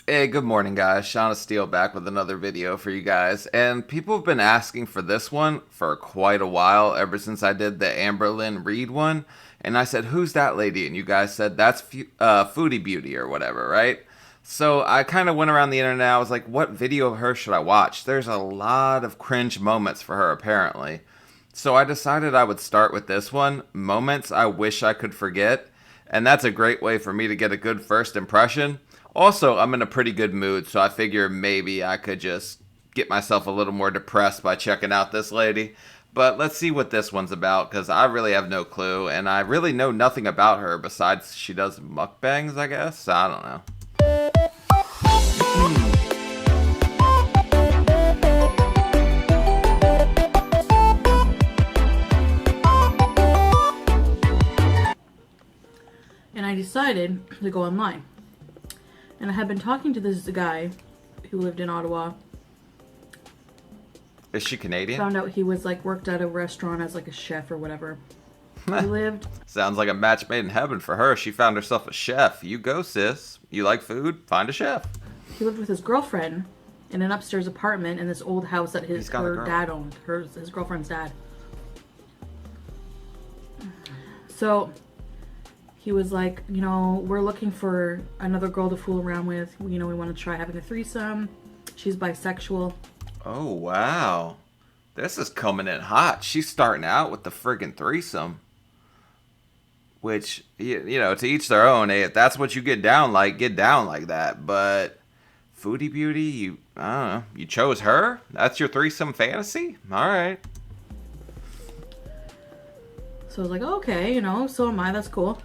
Hey, good morning, guys. Shauna Steele back with another video for you guys. And people have been asking for this one for quite a while, ever since I did the Amberlynn Reed one. And I said, who's that lady? And you guys said, that's Foodie Beauty or whatever, right? So I kind of went around the internet. I was like, what video of her should I watch? There's a lot of cringe moments for her, apparently. So I decided I would start with this one, Moments I Wish I Could Forget. And that's a great way for me to get a good first impression. Also, I'm in a pretty good mood, so I figure maybe I could just get myself a little more depressed by checking out this lady. But let's see what this one's about, because I really have no clue, and I really know nothing about her besides she does mukbangs, I guess? I don't know. And I decided to go online. And I had been talking to this guy who lived in Ottawa. Is she Canadian? Found out he was worked at a restaurant as a chef or whatever. He lived. Sounds like a match made in heaven for her. She found herself a chef. You go, sis. You like food? Find a chef. He lived with his girlfriend in an upstairs apartment in this old house that her dad owned. His girlfriend's dad. So he was like, we're looking for another girl to fool around with. We want to try having a threesome. She's bisexual. Oh, wow. This is coming in hot. She's starting out with the friggin' threesome. Which, to each their own. Hey, if that's what you get down like that. But Foodie Beauty, I don't know. You chose her? That's your threesome fantasy? All right. So I was like, okay, so am I. That's cool.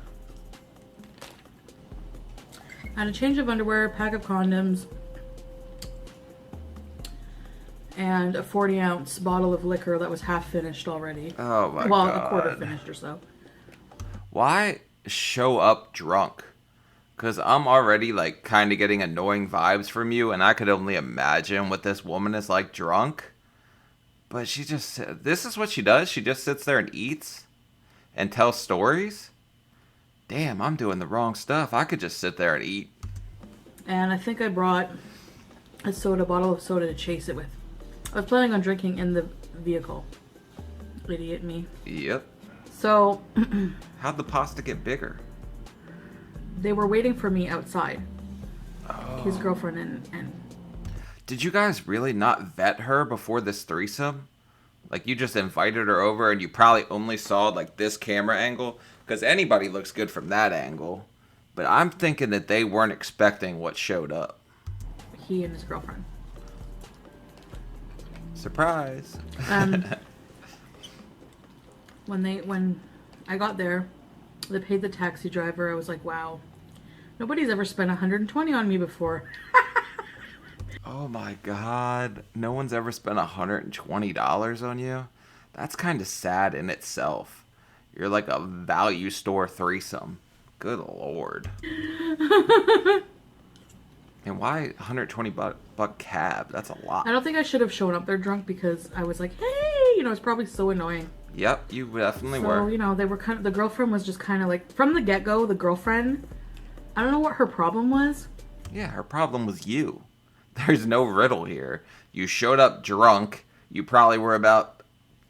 I had a change of underwear, a pack of condoms, and a 40-ounce bottle of liquor that was half finished already. Oh my god. Well, a quarter finished or so. Why show up drunk? Because I'm already kind of getting annoying vibes from you, and I could only imagine what this woman is like drunk. But this is what she does? She just sits there and eats and tells stories? Damn, I'm doing the wrong stuff. I could just sit there and eat. And I think I brought a bottle of soda to chase it with. I was planning on drinking in the vehicle. Idiot me. Yep. So How'd the pasta get bigger? they were waiting for me outside. Oh. His girlfriend and Did you guys really not vet her before this threesome? You just invited her over and you probably only saw this camera angle? Because anybody looks good from that angle. But I'm thinking that they weren't expecting what showed up. he and his girlfriend. Surprise. When I got there, they paid the taxi driver. I was like, wow, nobody's ever spent $120 on me before. Oh my god. No one's ever spent $120 on you? That's kind of sad in itself. You're like a value store threesome. Good lord. And why 120 buck cab? That's a lot. I don't think I should have shown up there drunk because I was like, hey, it's probably so annoying. Yep, you definitely So, were. they were the girlfriend was just kind of from the get-go, the girlfriend, I don't know what her problem was. Yeah, her problem was you. There's no riddle here. You showed up drunk. You probably were about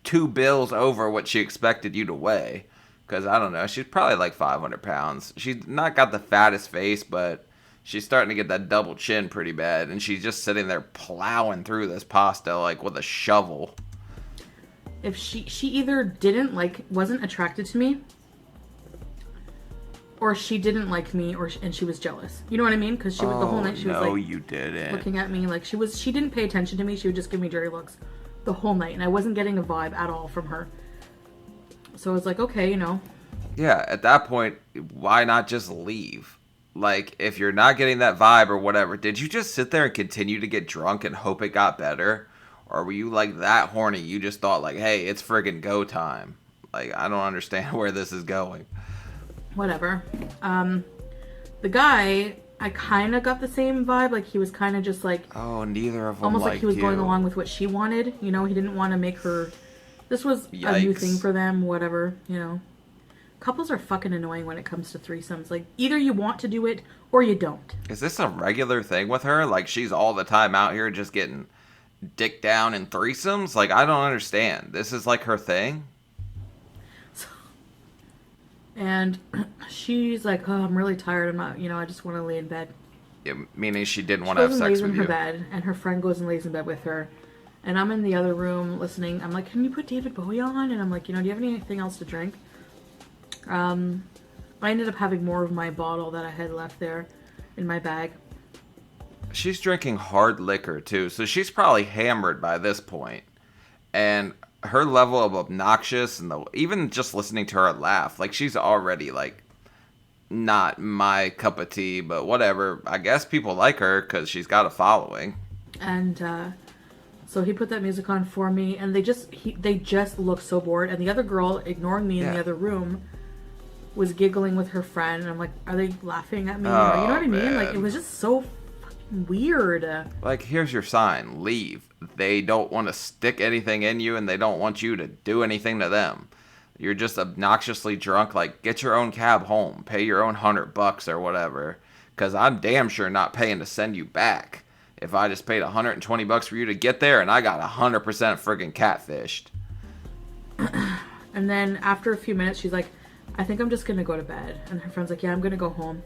2 bills over what she expected you to weigh. Because, I don't know, she's probably 500 pounds. She's not got the fattest face, but she's starting to get that double chin pretty bad. And she's just sitting there plowing through this pasta with a shovel. If she either didn't wasn't attracted to me, or she didn't like me, and she was jealous. You know what I mean? Because she was the whole night she was no, you didn't. looking at me she didn't pay attention to me. She would just give me dirty looks the whole night, and I wasn't getting a vibe at all from her. So I was like, okay, Yeah, at that point, why not just leave? If you're not getting that vibe or whatever, did you just sit there and continue to get drunk and hope it got better? Or were you that horny? You just thought hey, it's friggin' go time. I don't understand where this is going. Whatever. The guy, I kind of got the same vibe. He was kind of just Oh, neither of them almost like he was you. going along with what she wanted. He didn't want to make her. This was a new thing for them. Whatever. couples are fucking annoying when it comes to threesomes. Like, either you want to do it or you don't. Is this a regular thing with her? Like, she's all the time out here just getting dick down in threesomes? Like, I don't understand. This is like her thing? And she's like, oh, I'm really tired. I'm not, I just want to lay in bed. Yeah, meaning she didn't She want to have goes and sex lays with in her you. bed, and her friend goes and lays in bed with her. And I'm in the other room listening. I'm like, can you put David Bowie on? And I'm like, do you have anything else to drink? I ended up having more of my bottle that I had left there in my bag. She's drinking hard liquor, too, so she's probably hammered by this point. And her level of obnoxious, and even just listening to her laugh, like, she's already, like, not my cup of tea, but whatever. I guess people like her because she's got a following. And so he put that music on for me, and they just look so bored. And the other girl, ignoring me in the other room, was giggling with her friend. And I'm like, are they laughing at me? You know what I mean? Man. Like, it was just so fucking weird. Like, here's your sign. Leave. They don't want to stick anything in you, and they don't want you to do anything to them. You're just obnoxiously drunk. Like, get your own cab home. Pay your own $100 or whatever. Because I'm damn sure not paying to send you back. If I just paid $120 for you to get there, and I got 100% friggin' catfished. And then after a few minutes, she's like, I think I'm just going to go to bed. And her friend's like, yeah, I'm going to go home.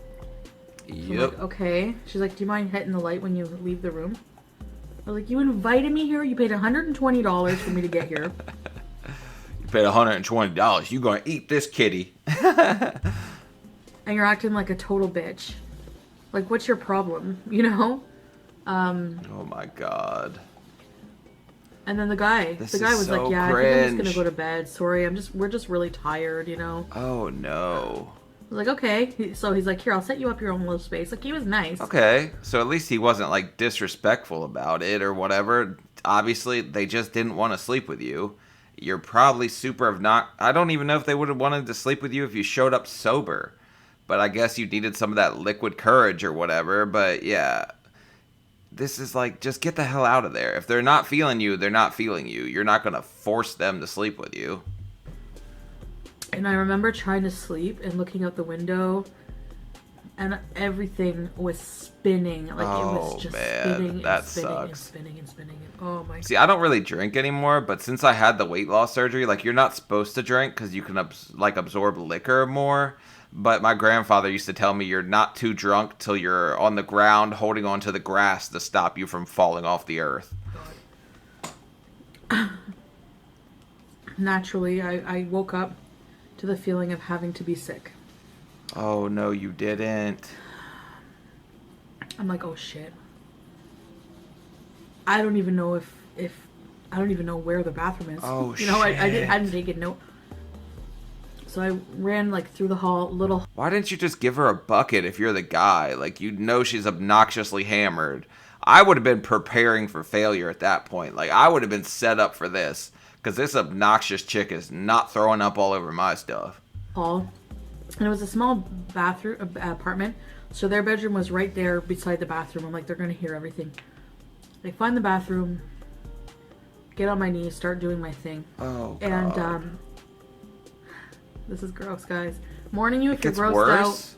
So Yep. I'm like, okay. She's like, do you mind hitting the light when you leave the room? I was like, you invited me here. You paid $120 for me to get here. You paid $120. You gonna eat this kitty. And you're acting like a total bitch. Like, what's your problem? Oh my god. And then the guy This was is so like, yeah, I think I'm cringe. just going to go to bed. Sorry, we're just really tired, Oh no. I was like, okay. So he's like, here, I'll set you up your own little space. Like, he was nice. Okay, so at least he wasn't like disrespectful about it or whatever. Obviously, they just didn't want to sleep with you. You're probably super I don't even know if they would have wanted to sleep with you if you showed up sober. But I guess you needed some of that liquid courage or whatever. But yeah, this is like, just get the hell out of there. If they're not feeling you, they're not feeling you. You're not going to force them to sleep with you. And I remember trying to sleep and looking out the window, and everything was spinning. Like, it was just spinning that and spinning and sucks. spinning and spinning. Oh my god. See, I don't really drink anymore, but since I had the weight loss surgery, like, you're not supposed to drink because you can absorb liquor more. But my grandfather used to tell me you're not too drunk till you're on the ground holding onto the grass to stop you from falling off the earth. Naturally, I woke up to the feeling of having to be sick. Oh, no, you didn't. I'm like, oh shit. I don't even know if I don't even know where the bathroom is. Oh, I didn't take a note. So I ran like through the hall, Why didn't you just give her a bucket if you're the guy? Like, you know she's obnoxiously hammered. I would have been preparing for failure at that point. Like, I would have been set up for this. Because this obnoxious chick is not throwing up all over my stuff. hall, and it was a small bathroom apartment. So their bedroom was right there beside the bathroom. I'm like, they're gonna hear everything. They find the bathroom, get on my knees, start doing my thing. Oh, God. And this is gross, guys. I'm warning you if you're It's grossed worse. out.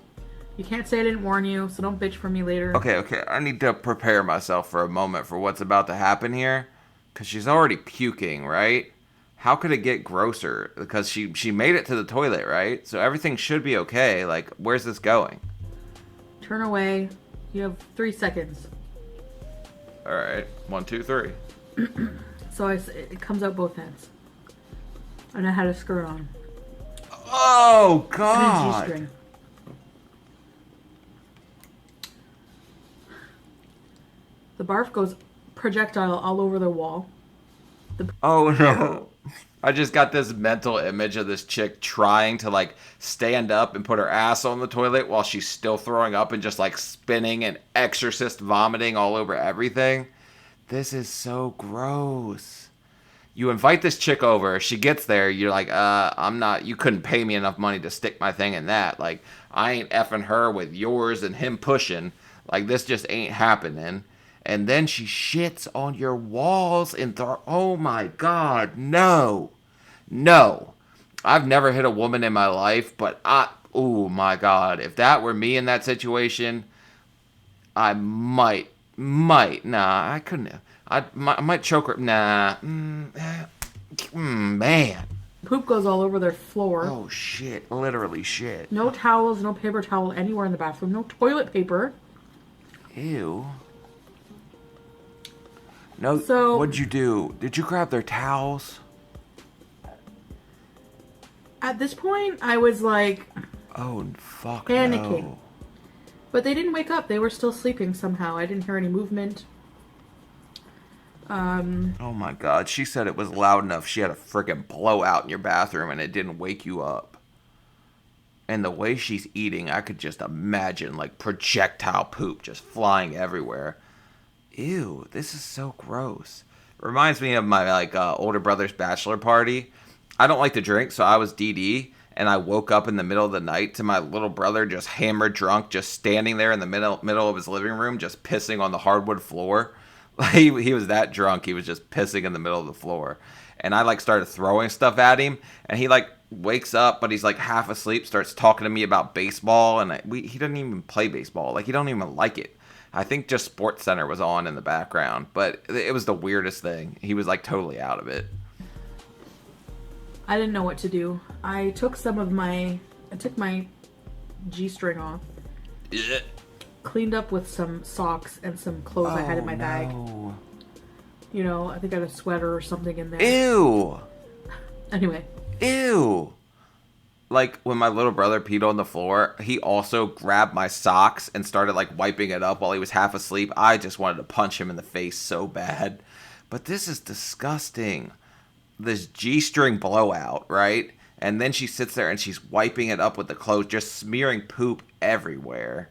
You can't say I didn't warn you, so don't bitch for me later. Okay. I need to prepare myself for a moment for what's about to happen here. Because she's already puking, right? How could it get grosser? Because she made it to the toilet, right? So everything should be okay. Like, where's this going? Turn away. You have 3 seconds. All right. 1, 2, 3. So it comes out both ends. And I had a skirt on. Oh, And a God. G-string. The barf goes projectile all over the wall. Oh, no. I just got this mental image of this chick trying to, like, stand up and put her ass on the toilet while she's still throwing up and just, like, spinning and exorcist vomiting all over everything. This is so gross. You invite this chick over, she gets there, you're like, you couldn't pay me enough money to stick my thing in that. Like, I ain't effing her with yours and him pushing. Like, this just ain't happening. And then she shits on your walls and oh my God, no. I've never hit a woman in my life, but oh my God, if that were me in that situation, I nah, I couldn't. I might choke her. Nah, man. Poop goes all over their floor. Oh shit, literally shit. No towels, no paper towel anywhere in the bathroom. No toilet paper. Ew. No, So, what'd you do? Did you grab their towels? at this point, I was like Oh, fuck panicking. no. But they didn't wake up. They were still sleeping somehow. I didn't hear any movement. Oh my God, she said it was loud enough she had a freaking blowout in your bathroom and it didn't wake you up. And the way she's eating, I could just imagine like projectile poop just flying everywhere. Ew, this is so gross. Reminds me of my older brother's bachelor party. I don't like to drink, so I was DD, and I woke up in the middle of the night to my little brother just hammered drunk, just standing there in the middle of his living room, just pissing on the hardwood floor. Like he was that drunk, he was just pissing in the middle of the floor. And I like started throwing stuff at him, and he like wakes up, but he's like half asleep, starts talking to me about baseball, and he doesn't even play baseball. Like he don't even like it. I think just Sports Center was on in the background, but it was the weirdest thing. He was like totally out of it. I didn't know what to do. I took my G-string off. Ugh. Cleaned up with some socks and some clothes I had in my bag. No. You know, I think I had a sweater or something in there. Ew. Anyway. Ew. Like when my little brother peed on the floor, he also grabbed my socks and started like wiping it up while he was half asleep. I just wanted to punch him in the face so bad. But this is disgusting. This G-string blowout, right? And then she sits there and she's wiping it up with the clothes, just smearing poop everywhere.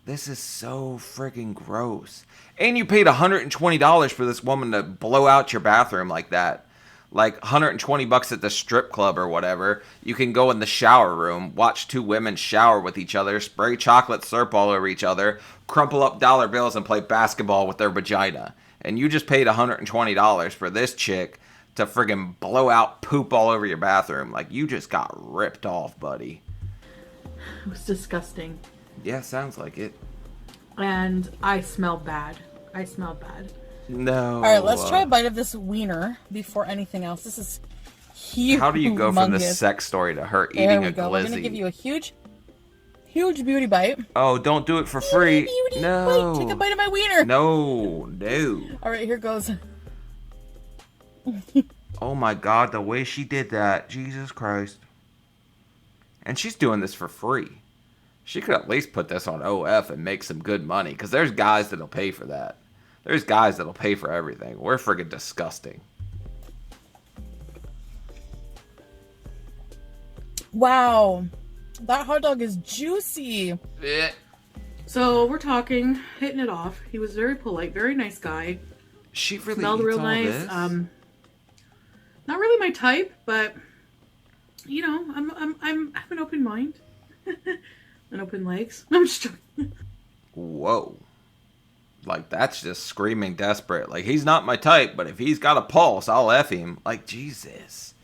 This is so freaking gross. And you paid $120 for this woman to blow out your bathroom like that. Like $120 at the strip club or whatever. You can go in the shower room, watch two women shower with each other, spray chocolate syrup all over each other, crumple up dollar bills and play basketball with their vagina. And you just paid $120 for this chick to friggin' blow out poop all over your bathroom. Like, you just got ripped off, buddy. It was disgusting. Yeah, sounds like it. And I smelled bad. No. All right, let's try a bite of this wiener before anything else. This is huge. How do you go from this sex story to her There eating we a go. glizzy? We're going to give you a huge beauty bite. Oh, don't do it for free. Beauty. No. Wait, take a bite of my wiener. No. All right, here goes. Oh my God, the way she did that. Jesus Christ. And she's doing this for free. She could at least put this on OF and make some good money, because there's guys that'll pay for that. There's guys that'll pay for everything. We're friggin' disgusting. Wow. That hot dog is juicy. Eh. So we're talking, hitting it off. He was very polite, very nice guy. She really Smelled eats real all nice. this? Not really my type, but you know, I have an open mind. And open legs. I'm just joking. Whoa. Like, that's just screaming desperate. Like, he's not my type, but if he's got a pulse, I'll F him. Like, Jesus.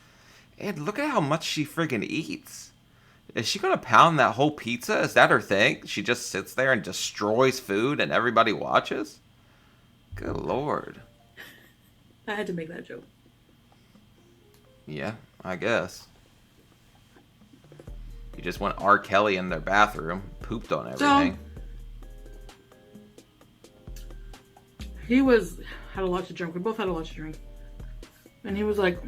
And look at how much she friggin' eats. Is she gonna pound that whole pizza? Is that her thing? She just sits there and destroys food and everybody watches? Good Lord. I had to make that joke. Yeah, I guess. You just went R. Kelly in their bathroom, pooped on everything. He had a lot to drink. We both had a lot to drink. And he was like,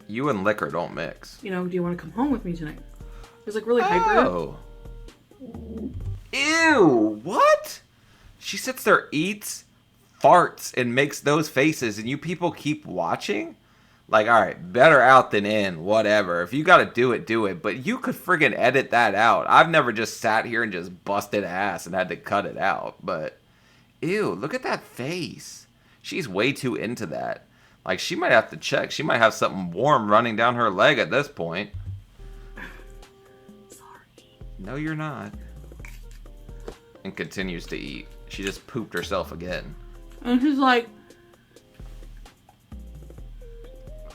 You and liquor don't mix. you know, do you want to come home with me tonight? He was like really hyper. Oh. Ew, what? She sits there, eats, farts, and makes those faces, and you people keep watching? Like, alright, better out than in, whatever. If you gotta do it, but you could friggin' edit that out. I've never just sat here and just busted ass and had to cut it out, but ew, look at that face. She's way too into that. Like, she might have to check. She might have something warm running down her leg at this point. Sorry. No, you're not. And continues to eat. She just pooped herself again. And he's like,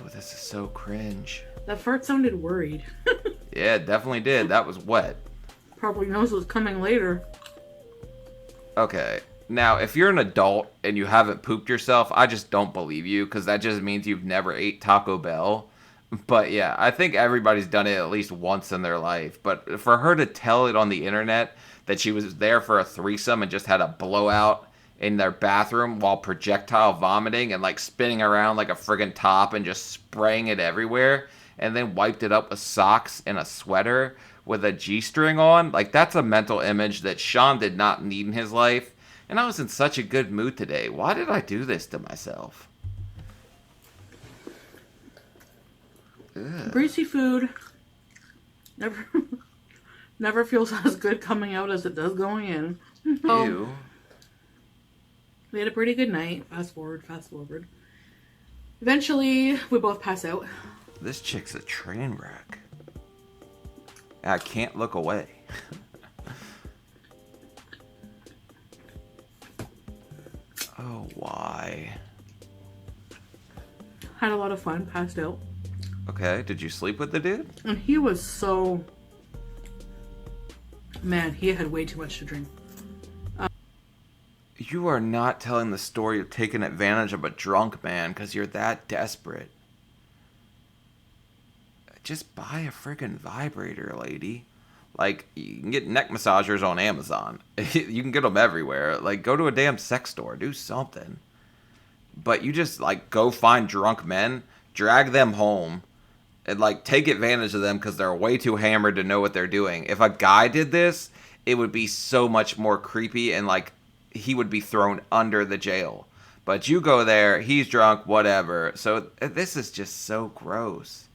Oh, this is so cringe. That fart sounded worried. Yeah, it definitely did. That was wet. Probably knows what's coming later. Okay. Now, if you're an adult and you haven't pooped yourself, I just don't believe you, because that just means you've never ate Taco Bell. But yeah, I think everybody's done it at least once in their life. But for her to tell it on the internet that she was there for a threesome and just had a blowout in their bathroom while projectile vomiting and like spinning around like a friggin' top and just spraying it everywhere, and then wiped it up with socks and a sweater with a G-string on, like that's a mental image that Sean did not need in his life. And I was in such a good mood today. Why did I do this to myself? Ugh. Greasy food never feels as good coming out as it does going in. Ew. We had a pretty good night. Fast forward. Eventually, we both pass out. This chick's a train wreck. I can't look away. Oh, why? Had a lot of fun, passed out. Okay, did you sleep with the dude? And he was so... Man, he had way too much to drink. You are not telling the story of taking advantage of a drunk man because you're that desperate. Just buy a friggin' vibrator, lady. Like, you can get neck massagers on Amazon. You can get them everywhere. Like, go to a damn sex store. Do something. But you just, like, go find drunk men, drag them home, and, like, take advantage of them because they're way too hammered to know what they're doing. If a guy did this, it would be so much more creepy and, like, he would be thrown under the jail. But you go there, he's drunk, whatever. So this is just so gross.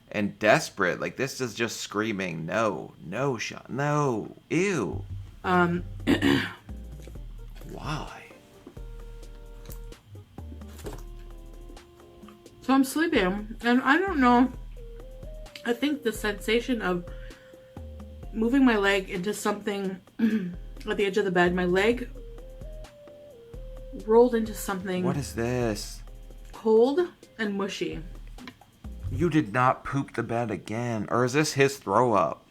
And desperate. Like, this is just screaming, no, Sean, no, ew. Why? So I'm sleeping, and I don't know. I think the sensation of moving my leg into something at the edge of the bed, my leg rolled into something. What is this? Cold and mushy. You did not poop the bed again. Or is this his throw up?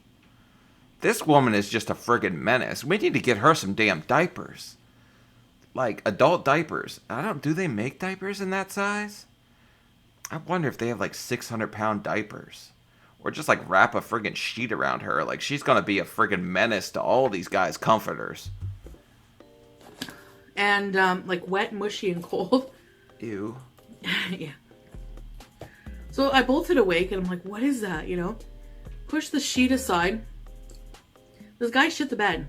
This woman is just a friggin' menace. We need to get her some damn diapers. Like, adult diapers. Do they make diapers in that size? I wonder if they have like 600-pound diapers. Or just like wrap a friggin' sheet around her. Like, she's gonna be a friggin' menace to all these guys' comforters. And, like, wet, mushy, and cold. Ew. Yeah. So I bolted awake, and I'm like, what is that, you know? Push the sheet aside. This guy shit the bed.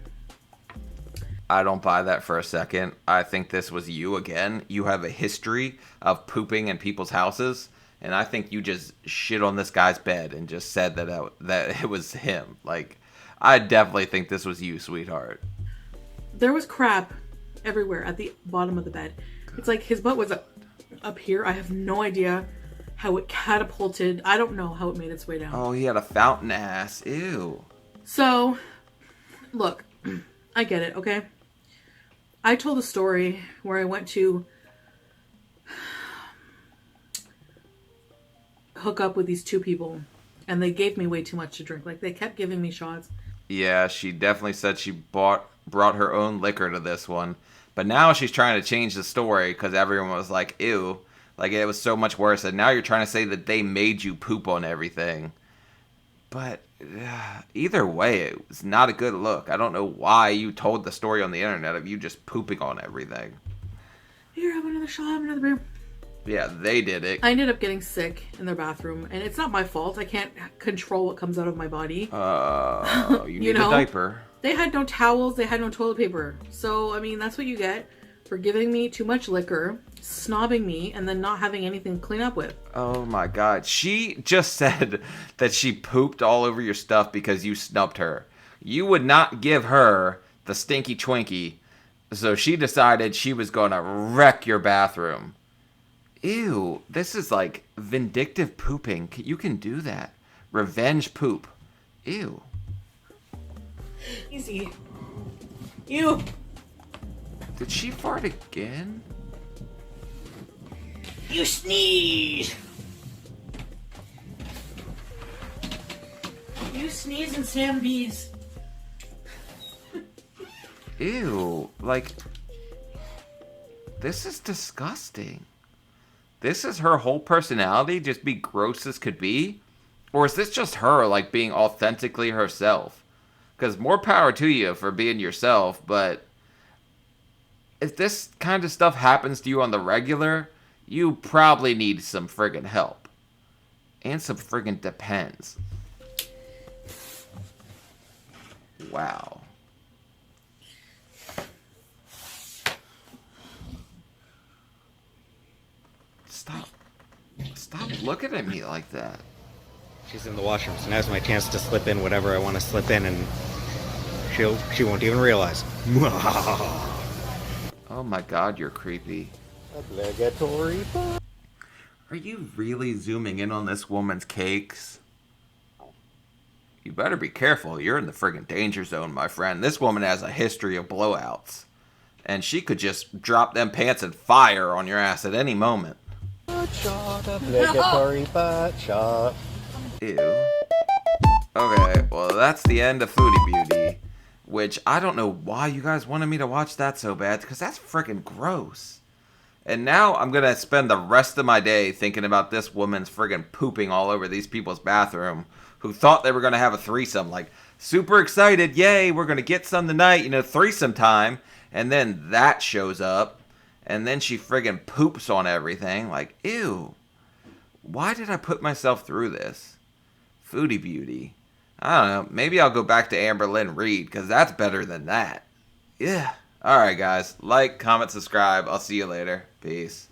I don't buy that for a second. I think this was you again. You have a history of pooping in people's houses, and I think you just shit on this guy's bed and just said that it was him. Like, I definitely think this was you, sweetheart. There was crap everywhere at the bottom of the bed. It's like his butt was up here. I have no idea how it catapulted. I don't know how it made its way down. Oh, he had a fountain ass. Ew. So, look, I get it, okay? I told a story where I went to hook up with these two people, and they gave me way too much to drink. Like, they kept giving me shots. Yeah, she definitely said she brought her own liquor to this one. But now she's trying to change the story because everyone was like, ew. Like, it was so much worse. And now you're trying to say that they made you poop on everything. But either way, it was not a good look. I don't know why you told the story on the internet of you just pooping on everything. Here, have another shot, have another beer. Yeah, they did it. I ended up getting sick in their bathroom. And it's not my fault. I can't control what comes out of my body. You need a diaper. They had no towels. They had no toilet paper. So, I mean, that's what you get for giving me too much liquor, snobbing me, and then not having anything to clean up with. Oh my god. She just said that she pooped all over your stuff because you snubbed her. You would not give her the stinky Twinkie, so she decided she was going to wreck your bathroom. Ew, this is like vindictive pooping. You can do that. Revenge poop. Ew. Easy. You. Did she fart again? You sneeze. You sneeze and Sam bees. Ew, like, this is disgusting. This is her whole personality, just be gross as could be? Or is this just her, like, being authentically herself? Because more power to you for being yourself, but if this kind of stuff happens to you on the regular, you probably need some friggin' help. And some friggin' depends. Wow. Stop looking at me like that. She's in the washroom, so now's my chance to slip in whatever I want to slip in, and she won't even realize. Oh my god, you're creepy. Obligatory. Are you really zooming in on this woman's cakes? You better be careful. You're in the friggin' danger zone, my friend. This woman has a history of blowouts. And she could just drop them pants and fire on your ass at any moment. Butt shot, obligatory butt shot. Ew. Okay, well that's the end of Foodie Beauty. Which, I don't know why you guys wanted me to watch that so bad, because that's freaking gross. And now I'm going to spend the rest of my day thinking about this woman's friggin' pooping all over these people's bathroom who thought they were going to have a threesome. Like, super excited, yay, we're going to get some tonight, you know, threesome time. And then that shows up, and then she friggin' poops on everything. Like, ew. Why did I put myself through this? Foodie Beauty. I don't know. Maybe I'll go back to Amber Lynn Reed, because that's better than that. Yeah. Alright, guys. Like, comment, subscribe. I'll see you later. Peace.